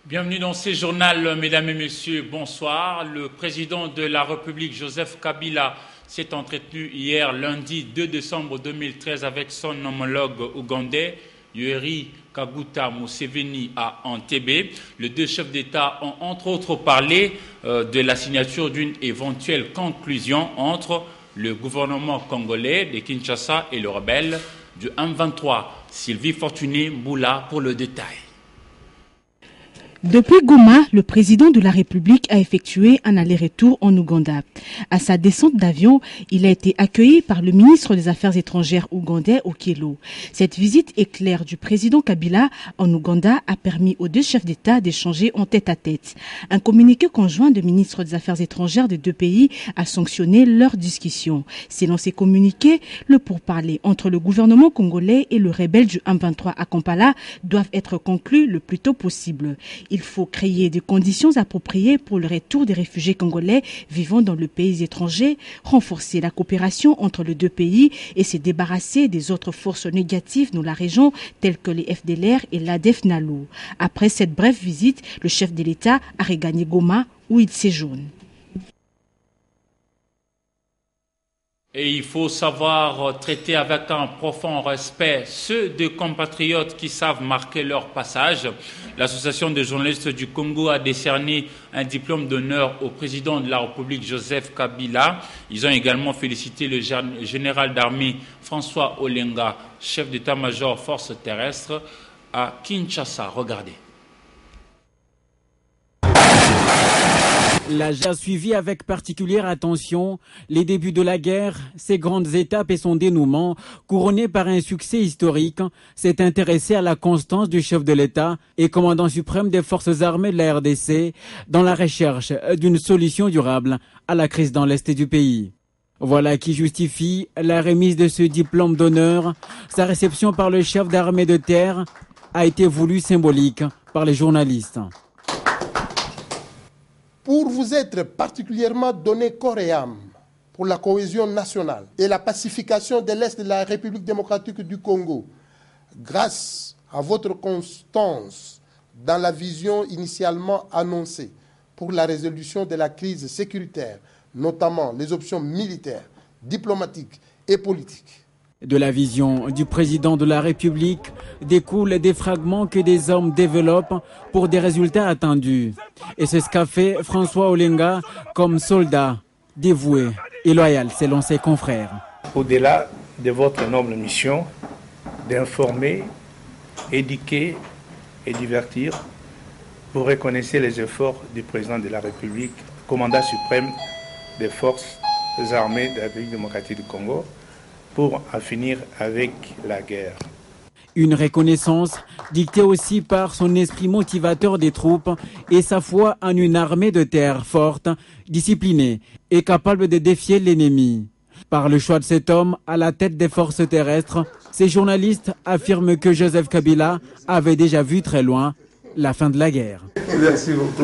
Bienvenue dans ce journal, mesdames et messieurs, bonsoir. Le président de la République, Joseph Kabila, s'est entretenu hier, lundi 2 décembre 2013, avec son homologue ougandais, Yoweri Kaguta Museveni, à Entebbe. Les deux chefs d'État ont entre autres parlé de la signature d'une éventuelle conclusion entre le gouvernement congolais de Kinshasa et le rebelle du M23. Sylvie Fortuné-Mboula pour le détail. Depuis Goma, le président de la République a effectué un aller-retour en Ouganda. À sa descente d'avion, il a été accueilli par le ministre des Affaires étrangères ougandais Okello. Cette visite éclair du président Kabila en Ouganda a permis aux deux chefs d'État d'échanger en tête-à-tête. Un communiqué conjoint de ministres des Affaires étrangères des deux pays a sanctionné leur discussion. Selon ces communiqués, le pourparler entre le gouvernement congolais et le rebelle du M23 à Kampala doivent être conclus le plus tôt possible. Il faut créer des conditions appropriées pour le retour des réfugiés congolais vivant dans le pays étranger, renforcer la coopération entre les deux pays et se débarrasser des autres forces négatives dans la région telles que les FDLR et l'ADF-NALU. Après cette brève visite, le chef de l'État a regagné Goma où il séjourne. Et il faut savoir traiter avec un profond respect ceux des compatriotes qui savent marquer leur passage. L'Association des journalistes du Congo a décerné un diplôme d'honneur au président de la République, Joseph Kabila. Ils ont également félicité le général d'armée François Olenga, chef d'état-major forces terrestres à Kinshasa. Regardez. L'AG a suivi avec particulière attention les débuts de la guerre, ses grandes étapes et son dénouement, couronné par un succès historique, s'est intéressé à la constance du chef de l'État et commandant suprême des forces armées de la RDC dans la recherche d'une solution durable à la crise dans l'Est du pays. Voilà qui justifie la remise de ce diplôme d'honneur. Sa réception par le chef d'armée de terre a été voulue symbolique par les journalistes. Pour vous être particulièrement donné corps et âme pour la cohésion nationale et la pacification de l'Est de la République démocratique du Congo, grâce à votre constance dans la vision initialement annoncée pour la résolution de la crise sécuritaire, notamment les options militaires, diplomatiques et politiques. De la vision du président de la République découlent des fragments que des hommes développent pour des résultats attendus. Et c'est ce qu'a fait François Olenga comme soldat dévoué et loyal selon ses confrères. Au-delà de votre noble mission d'informer, éduquer et divertir, vous reconnaissez les efforts du président de la République, commandant suprême des forces armées de la République démocratique du Congo, pour en finir avec la guerre. Une reconnaissance dictée aussi par son esprit motivateur des troupes et sa foi en une armée de terre forte, disciplinée et capable de défier l'ennemi. Par le choix de cet homme à la tête des forces terrestres, ces journalistes affirment que Joseph Kabila avait déjà vu très loin la fin de la guerre. Merci beaucoup.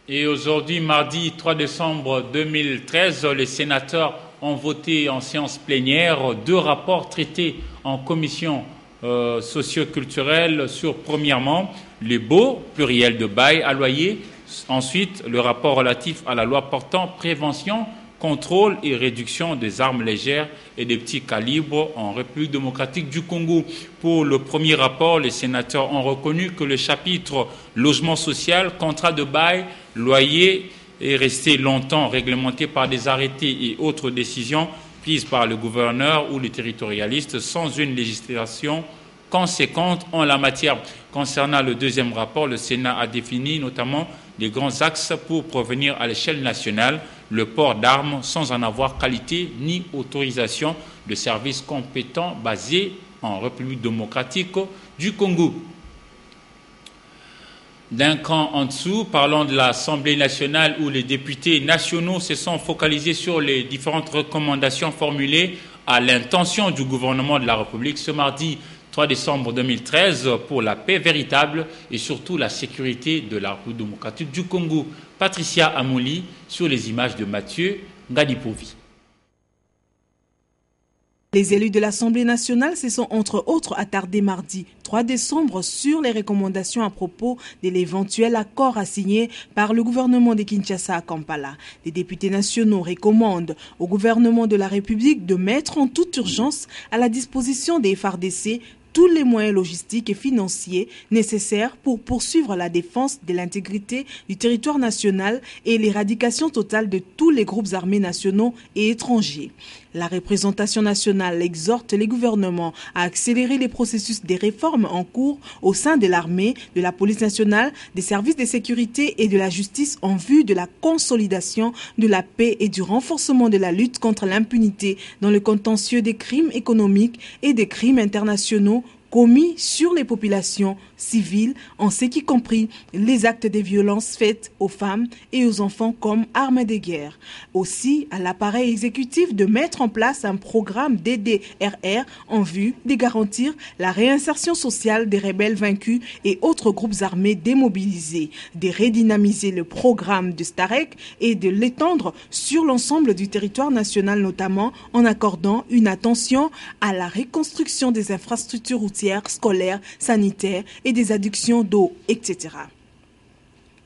Et aujourd'hui, mardi 3 décembre 2013, les sénateurs ont voté en séance plénière 2 rapports traités en commission socio-culturelle sur, premièrement, les baux pluriels de bail à loyer, ensuite le rapport relatif à la loi portant prévention, contrôle et réduction des armes légères et des petits calibres en République démocratique du Congo. Pour le premier rapport, les sénateurs ont reconnu que le chapitre logement social, contrat de bail, loyer est resté longtemps réglementé par des arrêtés et autres décisions prises par le gouverneur ou les territorialistes sans une législation conséquente en la matière. Concernant le deuxième rapport, le Sénat a défini notamment les grands axes pour prévenir à l'échelle nationale le port d'armes sans en avoir qualité ni autorisation de services compétents basés en République démocratique du Congo. D'un cran en dessous, parlons de l'Assemblée nationale où les députés nationaux se sont focalisés sur les différentes recommandations formulées à l'intention du gouvernement de la République ce mardi 3 décembre 2013 pour la paix véritable et surtout la sécurité de la République démocratique du Congo. Patricia Amouli sur les images de Mathieu Ngadipovi. Les élus de l'Assemblée nationale se sont entre autres attardés mardi 3 décembre sur les recommandations à propos de l'éventuel accord à signer par le gouvernement de Kinshasa à Kampala. Les députés nationaux recommandent au gouvernement de la République de mettre en toute urgence à la disposition des FARDC tous les moyens logistiques et financiers nécessaires pour poursuivre la défense de l'intégrité du territoire national et l'éradication totale de tous les groupes armés nationaux et étrangers. La représentation nationale exhorte les gouvernements à accélérer les processus des réformes en cours au sein de l'armée, de la police nationale, des services de sécurité et de la justice en vue de la consolidation de la paix et du renforcement de la lutte contre l'impunité dans le contentieux des crimes économiques et des crimes internationaux commis sur les populations civiles, en ce qui compris les actes de violence faites aux femmes et aux enfants comme armes de guerre. Aussi, à l'appareil exécutif de mettre en place un programme DDRR en vue de garantir la réinsertion sociale des rebelles vaincus et autres groupes armés démobilisés, de redynamiser le programme de Starek et de l'étendre sur l'ensemble du territoire national, notamment en accordant une attention à la reconstruction des infrastructures routières, scolaires, sanitaires et des adductions d'eau, etc.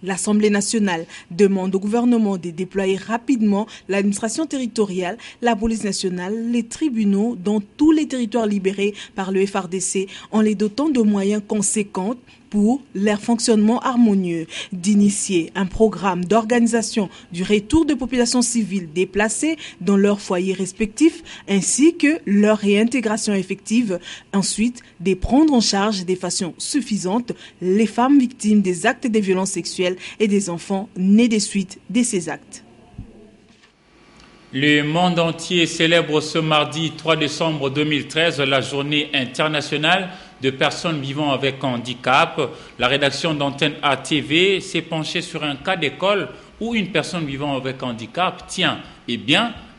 L'Assemblée nationale demande au gouvernement de déployer rapidement l'administration territoriale, la police nationale, les tribunaux dans tous les territoires libérés par le FARDC en les dotant de moyens conséquents pour leur fonctionnement harmonieux, d'initier un programme d'organisation du retour de populations civiles déplacées dans leurs foyers respectifs ainsi que leur réintégration effective, ensuite de prendre en charge de façon suffisante les femmes victimes des actes de violences sexuelles et des enfants nés des suites de ces actes. Le monde entier célèbre ce mardi 3 décembre 2013 la journée internationale de personnes vivant avec handicap. La rédaction d'Antenne ATV s'est penchée sur un cas d'école où une personne vivant avec handicap tient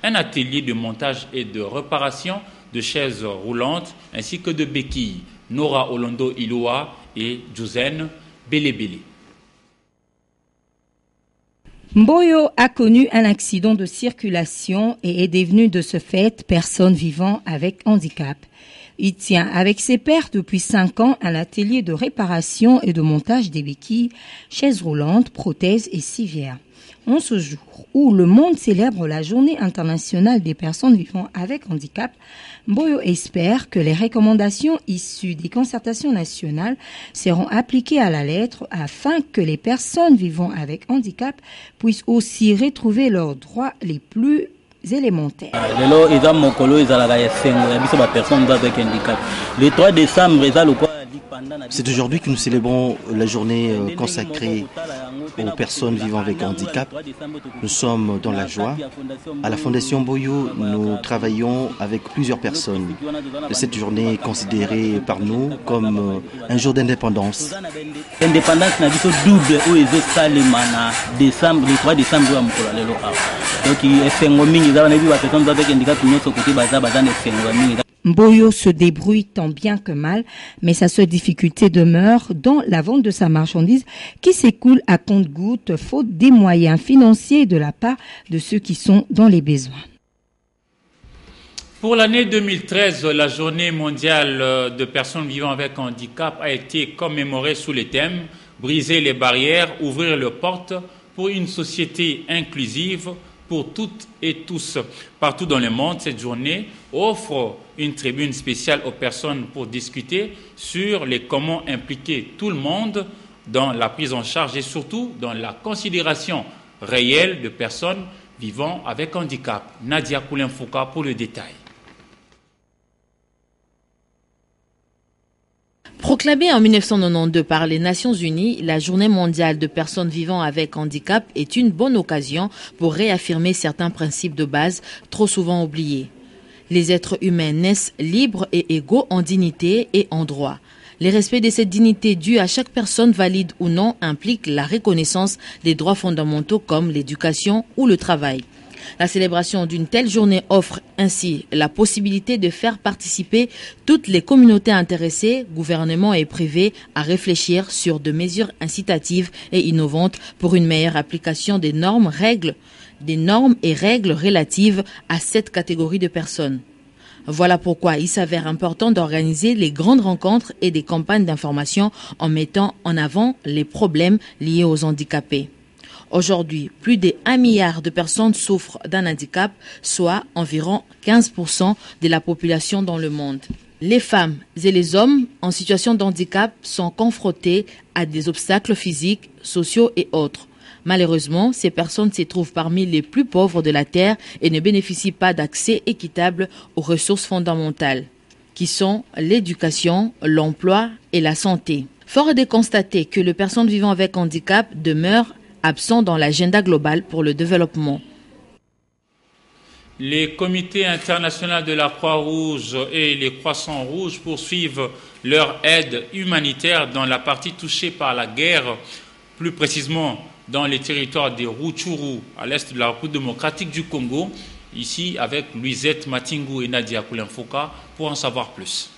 un atelier de montage et de réparation de chaises roulantes ainsi que de béquilles. Nora Olondo Iloa et Josène Belebele. Mboyo a connu un accident de circulation et est devenu de ce fait personne vivant avec handicap. Il tient avec ses pairs depuis 5 ans un atelier de réparation et de montage des béquilles, chaises roulantes, prothèses et civières. En ce jour où le monde célèbre la journée internationale des personnes vivant avec handicap, Mboyo espère que les recommandations issues des concertations nationales seront appliquées à la lettre afin que les personnes vivant avec handicap puissent aussi retrouver leurs droits les plus élémentaires. Le 3 décembre, c'est aujourd'hui que nous célébrons la journée consacrée aux personnes vivant avec handicap. Nous sommes dans la joie. À la Fondation Mboyo, nous travaillons avec plusieurs personnes. Cette journée est considérée par nous comme un jour d'indépendance. Mboyo se débrouille tant bien que mal, mais sa seule difficulté demeure dans la vente de sa marchandise qui s'écoule à compte-gouttes faute des moyens financiers de la part de ceux qui sont dans les besoins. Pour l'année 2013, la journée mondiale de personnes vivant avec handicap a été commémorée sous le thème « Briser les barrières, ouvrir les portes pour une société inclusive » pour toutes et tous. Partout dans le monde, cette journée offre une tribune spéciale aux personnes pour discuter sur les comment impliquer tout le monde dans la prise en charge et surtout dans la considération réelle de personnes vivant avec handicap. Nadia Koulenfouka pour le détail. Proclamée en 1992 par les Nations Unies, la Journée mondiale de personnes vivant avec handicap est une bonne occasion pour réaffirmer certains principes de base trop souvent oubliés. Les êtres humains naissent libres et égaux en dignité et en droit. Le respect de cette dignité due à chaque personne, valide ou non, implique la reconnaissance des droits fondamentaux comme l'éducation ou le travail. La célébration d'une telle journée offre ainsi la possibilité de faire participer toutes les communautés intéressées, gouvernements et privés, à réfléchir sur de mesures incitatives et innovantes pour une meilleure application des normes et règles relatives à cette catégorie de personnes. Voilà pourquoi il s'avère important d'organiser les grandes rencontres et des campagnes d'information en mettant en avant les problèmes liés aux handicapés. Aujourd'hui, plus de 1 milliard de personnes souffrent d'un handicap, soit environ 15% de la population dans le monde. Les femmes et les hommes en situation de handicap sont confrontés à des obstacles physiques, sociaux et autres. Malheureusement, ces personnes se trouvent parmi les plus pauvres de la Terre et ne bénéficient pas d'accès équitable aux ressources fondamentales, qui sont l'éducation, l'emploi et la santé. Fort est de constater que les personnes vivant avec handicap demeurent absentes dans l'agenda global pour le développement. Les comités internationaux de la Croix-Rouge et les Croissants-Rouges poursuivent leur aide humanitaire dans la partie touchée par la guerre, plus précisément dans les territoires des Rutshuru, à l'est de la République démocratique du Congo, ici avec Louisette Matingou et Nadia Koulenfoka pour en savoir plus.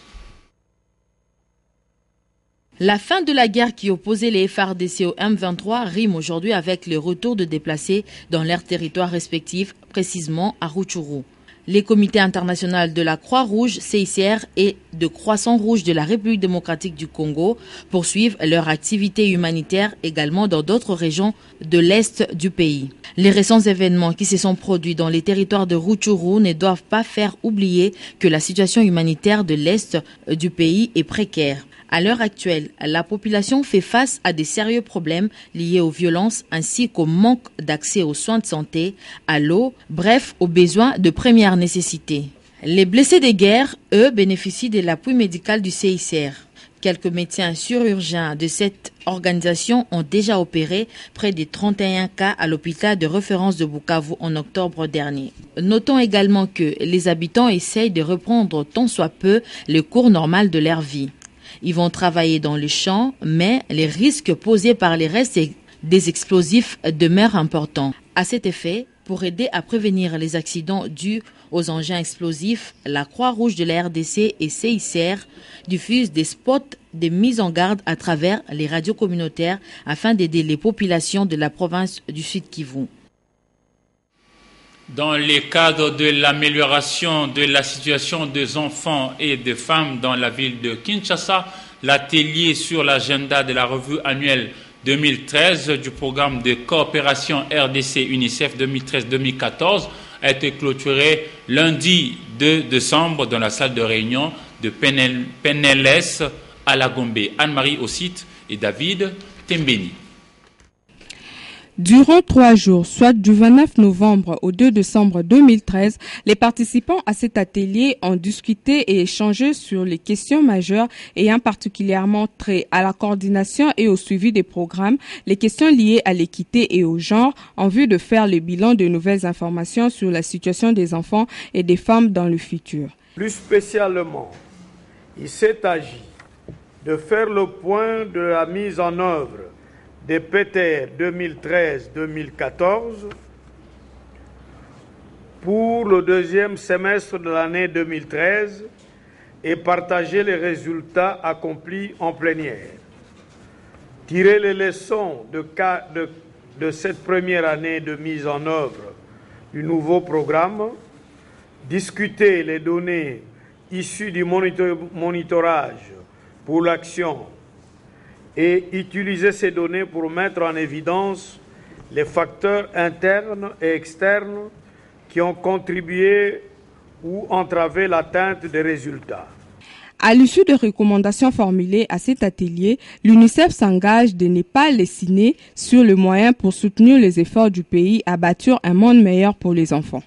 La fin de la guerre qui opposait les FARDC au M23 rime aujourd'hui avec le retour de déplacés dans leurs territoires respectifs, précisément à Rutshuru. Les comités internationaux de la Croix-Rouge, CICR et de Croissants-Rouges de la République démocratique du Congo poursuivent leur activité humanitaire également dans d'autres régions de l'Est du pays. Les récents événements qui se sont produits dans les territoires de Rutshuru ne doivent pas faire oublier que la situation humanitaire de l'Est du pays est précaire. À l'heure actuelle, la population fait face à des sérieux problèmes liés aux violences ainsi qu'au manque d'accès aux soins de santé, à l'eau, bref, aux besoins de première nécessité. Les blessés des guerres, eux, bénéficient de l'appui médical du CICR. Quelques médecins chirurgiens de cette organisation ont déjà opéré près de 31 cas à l'hôpital de référence de Bukavu en octobre dernier. Notons également que les habitants essayent de reprendre tant soit peu le cours normal de leur vie. Ils vont travailler dans les champs, mais les risques posés par les restes des explosifs demeurent importants. À cet effet, pour aider à prévenir les accidents dus aux engins explosifs, la Croix-Rouge de la RDC et CICR diffusent des spots de mise en garde à travers les radios communautaires afin d'aider les populations de la province du Sud-Kivu. Dans le cadre de l'amélioration de la situation des enfants et des femmes dans la ville de Kinshasa, l'atelier sur l'agenda de la revue annuelle 2013 du programme de coopération RDC-UNICEF 2013-2014 a été clôturé lundi 2 décembre dans la salle de réunion de PNLS à la Gombe. Anne-Marie Ossite et David Tembeni. Durant 3 jours, soit du 29 novembre au 2 décembre 2013, les participants à cet atelier ont discuté et échangé sur les questions majeures ayant particulièrement trait à la coordination et au suivi des programmes, les questions liées à l'équité et au genre, en vue de faire le bilan de nouvelles informations sur la situation des enfants et des femmes dans le futur. Plus spécialement, il s'est agi de faire le point de la mise en œuvre des PTR 2013-2014 pour le deuxième semestre de l'année 2013 et partager les résultats accomplis en plénière. Tirer les leçons de cette première année de mise en œuvre du nouveau programme, discuter les données issues du monitorage pour l'action et utiliser ces données pour mettre en évidence les facteurs internes et externes qui ont contribué ou entravé l'atteinte des résultats. À l'issue des recommandations formulées à cet atelier, l'UNICEF s'engage de ne pas lésiner sur le moyen pour soutenir les efforts du pays à bâtir un monde meilleur pour les enfants.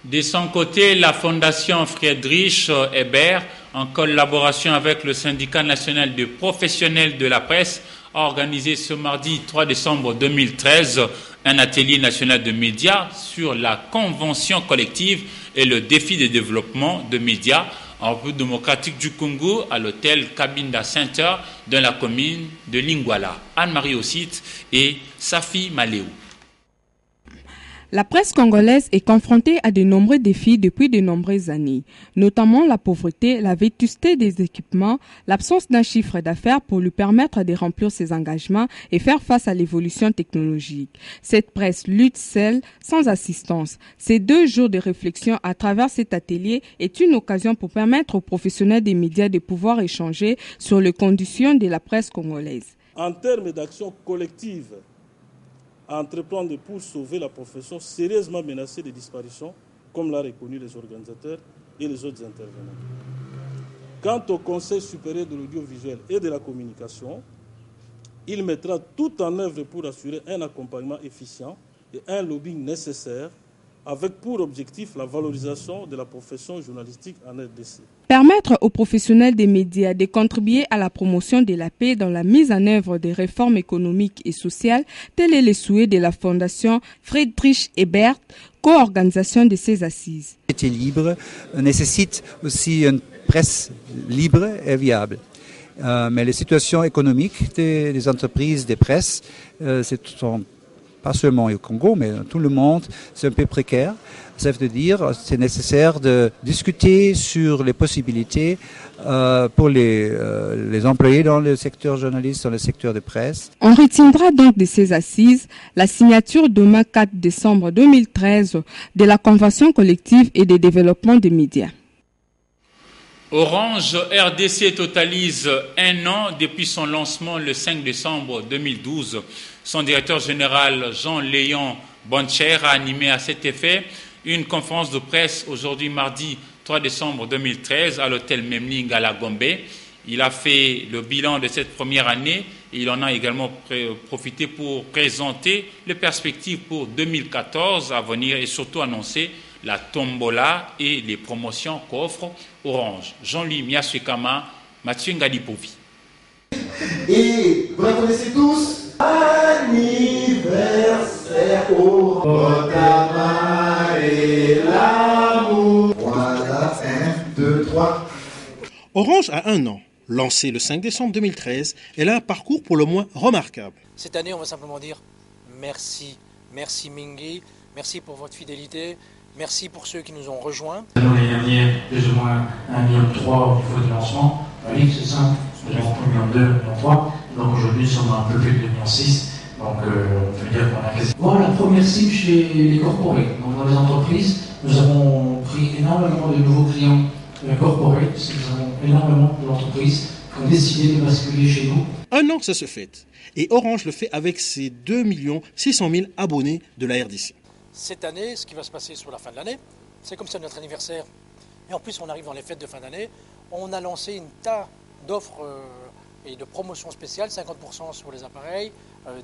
De son côté, la Fondation Friedrich Ebert, en collaboration avec le syndicat national des professionnels de la presse, a organisé ce mardi 3 décembre 2013 un atelier national de médias sur la convention collective et le défi de développement de médias en République démocratique du Congo à l'hôtel Cabinda Center dans la commune de Lingwala. Anne-Marie Ossite et Safi Maléou. La presse congolaise est confrontée à de nombreux défis depuis de nombreuses années, notamment la pauvreté, la vétusté des équipements, l'absence d'un chiffre d'affaires pour lui permettre de remplir ses engagements et faire face à l'évolution technologique. Cette presse lutte seule, sans assistance. Ces 2 jours de réflexion à travers cet atelier est une occasion pour permettre aux professionnels des médias de pouvoir échanger sur les conditions de la presse congolaise. En termes d'action collective, à entreprendre pour sauver la profession sérieusement menacée de disparition, comme l'ont reconnu les organisateurs et les autres intervenants. Quant au Conseil supérieur de l'audiovisuel et de la communication, il mettra tout en œuvre pour assurer un accompagnement efficient et un lobbying nécessaire, avec pour objectif la valorisation de la profession journalistique en RDC. Permettre aux professionnels des médias de contribuer à la promotion de la paix dans la mise en œuvre des réformes économiques et sociales, tel est le souhait de la Fondation Friedrich Ebert, co-organisation de ces assises. La société libre nécessite aussi une presse libre et viable. Mais les situations économiques des entreprises, des presses, pas seulement au Congo, mais dans tout le monde, c'est un peu précaire. Ça veut dire c'est nécessaire de discuter sur les possibilités pour les employés dans le secteur journaliste, dans le secteur de presse. On retiendra donc de ces assises la signature demain 4 décembre 2013 de la Convention collective et de développement des médias. Orange RDC totalise 1 an depuis son lancement le 5 décembre 2012. Son directeur général Jean-Léon Boncher a animé à cet effet une conférence de presse aujourd'hui mardi 3 décembre 2013 à l'hôtel Memling à la Gombe. Il a fait le bilan de cette première année et il en a également profité pour présenter les perspectives pour 2014 à venir et surtout annoncer la tombola et les promotions qu'offre Orange. Jean-Louis Miasukama, Mathieu Ngalipovi. Et vous la connaissez tous? Anniversaire au Botama et l'amour. Voilà, 1, 2, 3. Orange a 1 an. Lancée le 5 décembre 2013, elle a un parcours pour le moins remarquable. Cette année, on va simplement dire merci. Merci Mingi, merci pour votre fidélité. Merci pour ceux qui nous ont rejoints. L'année dernière, plus ou moins 1,3 million au niveau de lancement. C'est simple, nous avons 1,2 million, 1,3 million. Donc aujourd'hui, nous sommes à un peu plus de 2,6 million. Donc on peut dire qu'on a quasi... Voilà, la première cible chez les corporate. Donc dans les entreprises, nous avons pris énormément de nouveaux clients corporate, parce que nous avons énormément d'entreprises qui ont décidé de basculer chez nous. 1 an, ça se fait. Et Orange le fait avec ses 2 600 000 abonnés de la RDC. Cette année, ce qui va se passer sur la fin de l'année, c'est comme c'est notre anniversaire. Et en plus, on arrive dans les fêtes de fin d'année. On a lancé une tas d'offres et de promotions spéciales, 50% sur les appareils,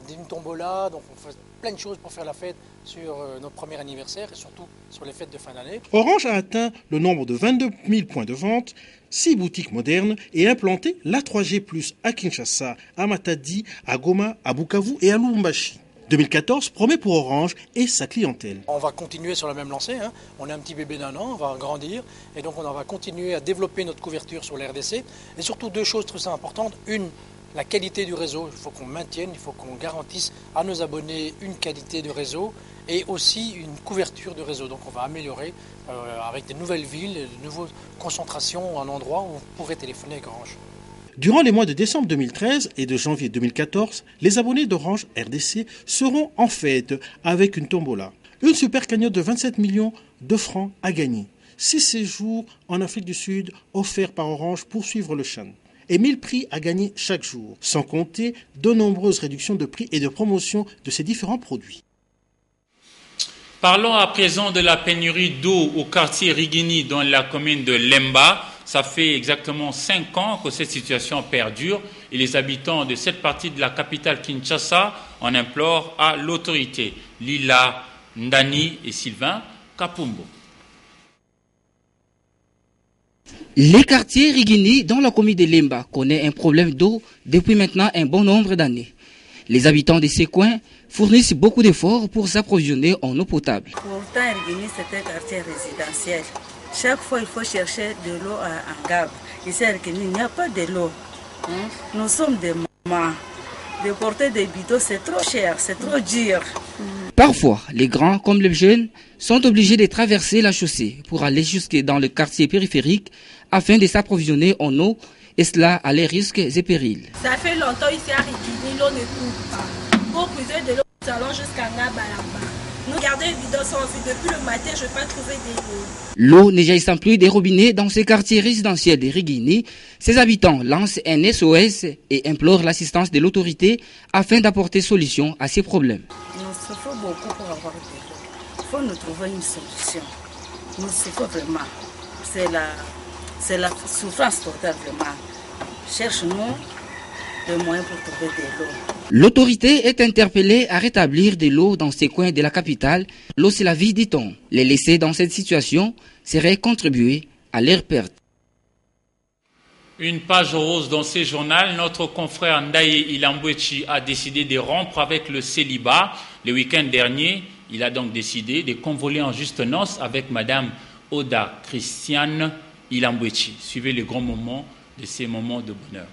une tombola. Donc on fait plein de choses pour faire la fête sur notre premier anniversaire et surtout sur les fêtes de fin d'année. Orange a atteint le nombre de 22 000 points de vente, 6 boutiques modernes et implanté la 3G+ à Kinshasa, à Matadi, à Goma, à Bukavu et à Lubumbashi. 2014 promet pour Orange et sa clientèle. On va continuer sur la même lancée. On est un petit bébé d'1 an, on va grandir et donc on va continuer à développer notre couverture sur la RDC. Et surtout 2 choses très importantes. Une, la qualité du réseau. Il faut qu'on maintienne, il faut qu'on garantisse à nos abonnés une qualité de réseau et aussi une couverture de réseau. Donc on va améliorer avec des nouvelles villes, de nouvelles concentrations en endroits où vous pourrez téléphoner avec Orange. Durant les mois de décembre 2013 et de janvier 2014, les abonnés d'Orange RDC seront en fête avec une tombola. Une super cagnotte de 27 millions de francs à gagner. 6 séjours en Afrique du Sud offerts par Orange pour suivre le Chan. Et 1000 prix à gagner chaque jour, sans compter de nombreuses réductions de prix et de promotion de ces différents produits. Parlons à présent de la pénurie d'eau au quartier Rigini dans la commune de Lemba. Ça fait exactement 5 ans que cette situation perdure et les habitants de cette partie de la capitale Kinshasa en implorent à l'autorité. Lila Ndani et Sylvain Kapumbo. Les quartiers Rigini dans la commune de Lemba connaissent un problème d'eau depuis maintenant un bon nombre d'années. Les habitants de ces coins fournissent beaucoup d'efforts pour s'approvisionner en eau potable. Pourtant, Rigini, c'est un quartier résidentiel. Chaque fois, il faut chercher de l'eau en Gab. Ici, à Rigini, il n'y a pas de l'eau. Nous sommes des mamans. De porter des bidons, c'est trop cher, c'est trop dur. Parfois, les grands comme les jeunes sont obligés de traverser la chaussée pour aller jusque dans le quartier périphérique afin de s'approvisionner en eau, et cela à les risques et périls. Ça fait longtemps ici à Rigini, l'eau ne coule pas. Pour puiser de l'eau, nous allons jusqu'à Nabalamba. Nous gardons les bidons sans vue. Depuis le matin, je ne vais pas trouver de l'eau. L'eau ne jaillissant plus des robinets dans ces quartiers résidentiels de Rigini, ses habitants lancent un SOS et implorent l'assistance de l'autorité afin d'apporter solution à ces problèmes. Nous souffrons beaucoup pour avoir de l'eau. Il faut nous trouver une solution. Nous souffrons vraiment. C'est la souffrance totale vraiment. Cherche-nous des moyens pour trouver de l'eau. L'autorité est interpellée à rétablir de l'eau dans ces coins de la capitale. L'eau, c'est la vie, dit-on. Les laisser dans cette situation serait contribuer à leur perte. Une page rose dans ce journal, notre confrère Ndaye Ilambwechi a décidé de rompre avec le célibat. Le week-end dernier, il a donc décidé de convoler en juste noces avec Madame Oda Christiane Ilambwechi. Suivez les grands moments de ces moments de bonheur.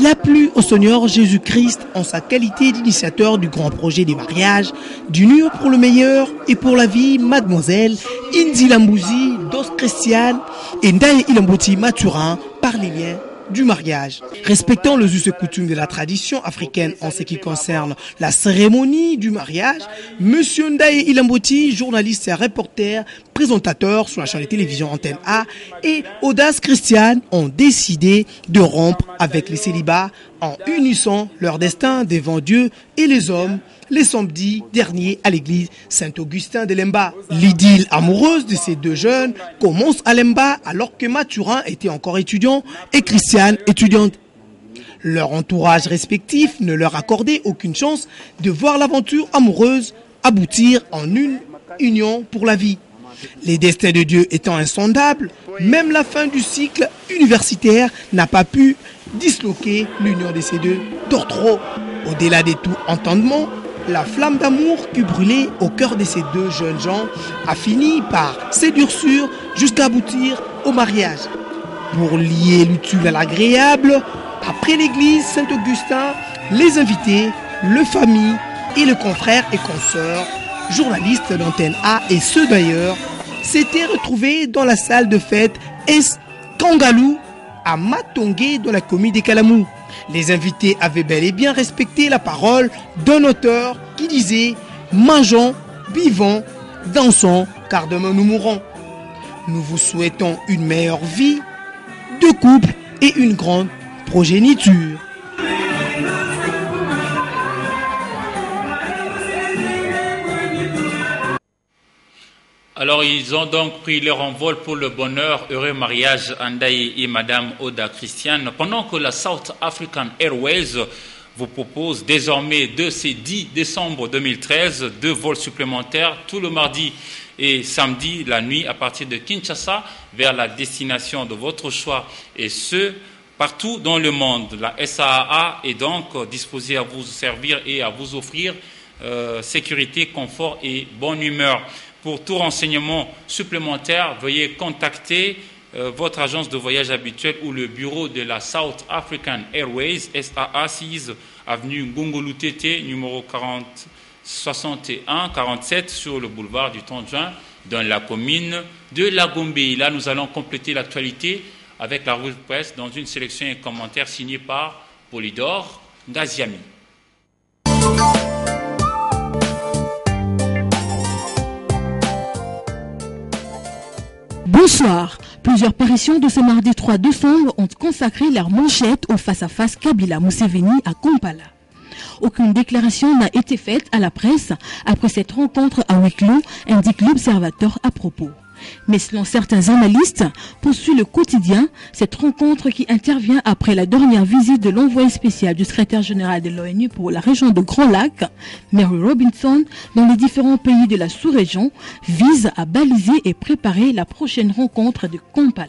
Il a plu au Seigneur Jésus-Christ en sa qualité d'initiateur du grand projet des mariages, d'union pour le meilleur et pour la vie, Mademoiselle Indi Lambouzi, Dos Christiane et Ndaye Ilambwechi Mathurin par les liens du mariage. Respectant les us et coutumes de la tradition africaine en ce qui concerne la cérémonie du mariage, Monsieur Ndaye Ilambwechi, journaliste et reporter, présentateur sur la chaîne de télévision Antenne A, et Audace Christiane ont décidé de rompre avec les célibats en unissant leur destin devant Dieu et les hommes les samedis derniers à l'église Saint-Augustin de Lemba. L'idylle amoureuse de ces deux jeunes commence à Lemba alors que Mathurin était encore étudiant et Christiane étudiante. Leur entourage respectif ne leur accordait aucune chance de voir l'aventure amoureuse aboutir en une union pour la vie. Les destins de Dieu étant insondables, même la fin du cycle universitaire n'a pas pu disloquer l'union de ces deux tortreaux. Au-delà de tout entendement, la flamme d'amour qui brûlait au cœur de ces deux jeunes gens a fini par s'édurcir jusqu'à aboutir au mariage. Pour lier l'utile à l'agréable, après l'église Saint-Augustin, les invités, le famille et les confrères et consoeurs, journalistes d'Antenne A et ceux d'ailleurs, s'étaient retrouvés dans la salle de fête Kangalou à Matongé dans la commune des Kalamou. Les invités avaient bel et bien respecté la parole d'un auteur qui disait « Mangeons, buvons, dansons, car demain nous mourrons ». Nous vous souhaitons une meilleure vie, de couple et une grande progéniture. Alors, ils ont donc pris leur envol pour le bonheur, heureux mariage Ndaye et Madame Oda Christiane, pendant que la South African Airways vous propose désormais de ce 10 décembre 2013 2 vols supplémentaires tout le mardi et samedi la nuit à partir de Kinshasa vers la destination de votre choix et ce, partout dans le monde. La SAA est donc disposée à vous servir et à vous offrir sécurité, confort et bonne humeur. Pour tout renseignement supplémentaire, veuillez contacter votre agence de voyage habituelle ou le bureau de la South African Airways, SAA 6, avenue Ngongolu Tété, numéro 6147 sur le boulevard du 30 juin, dans la commune de La Gombe. Là, nous allons compléter l'actualité avec la revue de presse dans une sélection et commentaires signés par Polydor Ngaziami. Bonsoir. Plusieurs parutions de ce mardi 3 décembre ont consacré leur manchette au face-à-face Kabila-Museveni à Kampala. Aucune déclaration n'a été faite à la presse après cette rencontre à huis clos, indique l'Observateur à propos. Mais selon certains analystes, poursuit le quotidien, cette rencontre qui intervient après la dernière visite de l'envoyé spécial du secrétaire général de l'ONU pour la région de Grand Lac, Mary Robinson, dans les différents pays de la sous-région, vise à baliser et préparer la prochaine rencontre de Kampala.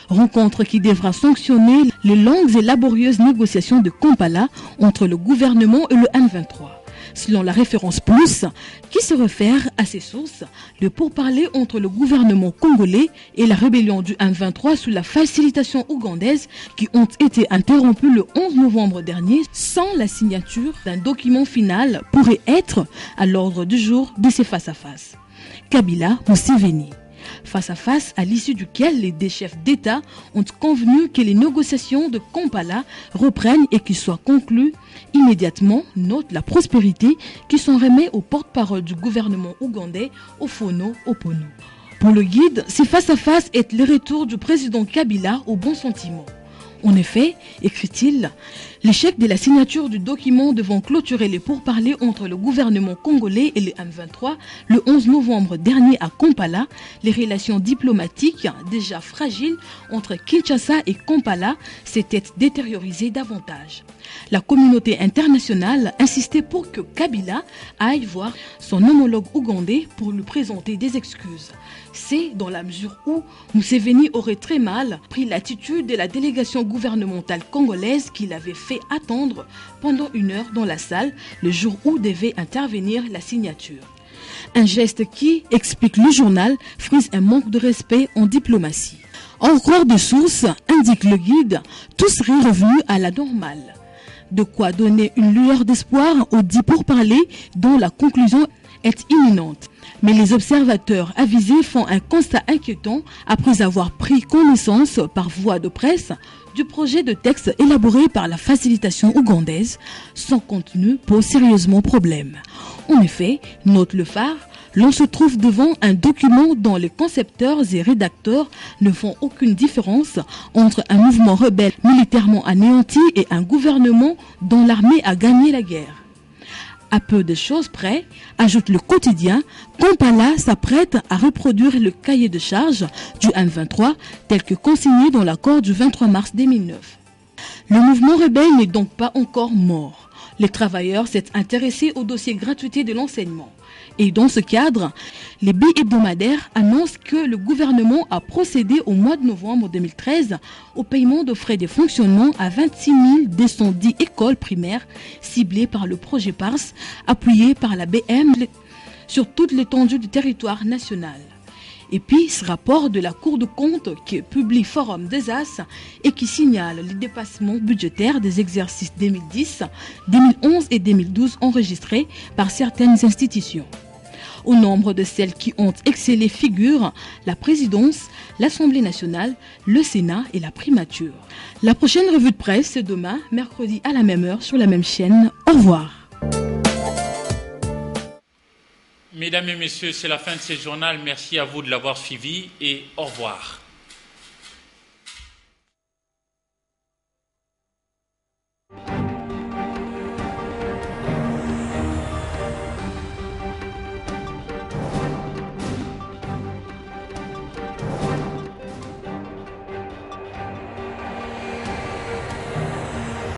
Rencontre qui devra sanctionner les longues et laborieuses négociations de Kampala entre le gouvernement et le M23. selon la référence plus, qui se réfère à ces sources, le pourparler entre le gouvernement congolais et la rébellion du M23 sous la facilitation ougandaise qui ont été interrompus le 11 novembre dernier sans la signature d'un document final pourrait être à l'ordre du jour de ces face-à-face. Kabila Museveni. Face-à-face à l'issue duquel les deux chefs d'État ont convenu que les négociations de Kampala reprennent et qu'ils soient conclues immédiatement, note la prospérité, qui s'en remet au porte-parole du gouvernement ougandais, Ofono Opono. Pour le guide, ces face-à-face est le retour du président Kabila au bon sentiment. En effet, écrit-il, l'échec de la signature du document devant clôturer les pourparlers entre le gouvernement congolais et le M23 le 11 novembre dernier à Kampala, les relations diplomatiques déjà fragiles entre Kinshasa et Kampala s'étaient détériorisées davantage. La communauté internationale insistait pour que Kabila aille voir son homologue ougandais pour lui présenter des excuses. C'est dans la mesure où Museveni aurait très mal pris l'attitude de la délégation gouvernementale congolaise qu'il avait fait attendre pendant 1 heure dans la salle le jour où devait intervenir la signature. Un geste qui, explique le journal, frise un manque de respect en diplomatie. En croire de sources, indique le guide, tout serait revenu à la normale. De quoi donner une lueur d'espoir aux 10 pourparlers dont la conclusion est imminente. Mais les observateurs avisés font un constat inquiétant après avoir pris connaissance par voie de presse du projet de texte élaboré par la facilitation ougandaise. Son contenu pose sérieusement problème. En effet, note le phare, l'on se trouve devant un document dont les concepteurs et rédacteurs ne font aucune différence entre un mouvement rebelle militairement anéanti et un gouvernement dont l'armée a gagné la guerre. À peu de choses près, ajoute le quotidien, Kampala s'apprête à reproduire le cahier de charges du M23 tel que consigné dans l'accord du 23 mars 2009. Le mouvement rebelle n'est donc pas encore mort. Les travailleurs s'est intéressés au dossier gratuité de l'enseignement. Et dans ce cadre, les bi-hebdomadaires annoncent que le gouvernement a procédé au mois de novembre 2013 au paiement de frais de fonctionnement à 26 210 écoles primaires ciblées par le projet PARS, appuyé par la BM sur toute l'étendue du territoire national. Et puis, ce rapport de la Cour de compte que publie Forum des As et qui signale les dépassements budgétaires des exercices 2010, 2011 et 2012 enregistrés par certaines institutions. Au nombre de celles qui ont excellé figurent la présidence, l'Assemblée nationale, le Sénat et la primature. La prochaine revue de presse, c'est demain, mercredi à la même heure, sur la même chaîne. Au revoir. Mesdames et messieurs, c'est la fin de ce journal. Merci à vous de l'avoir suivi et au revoir.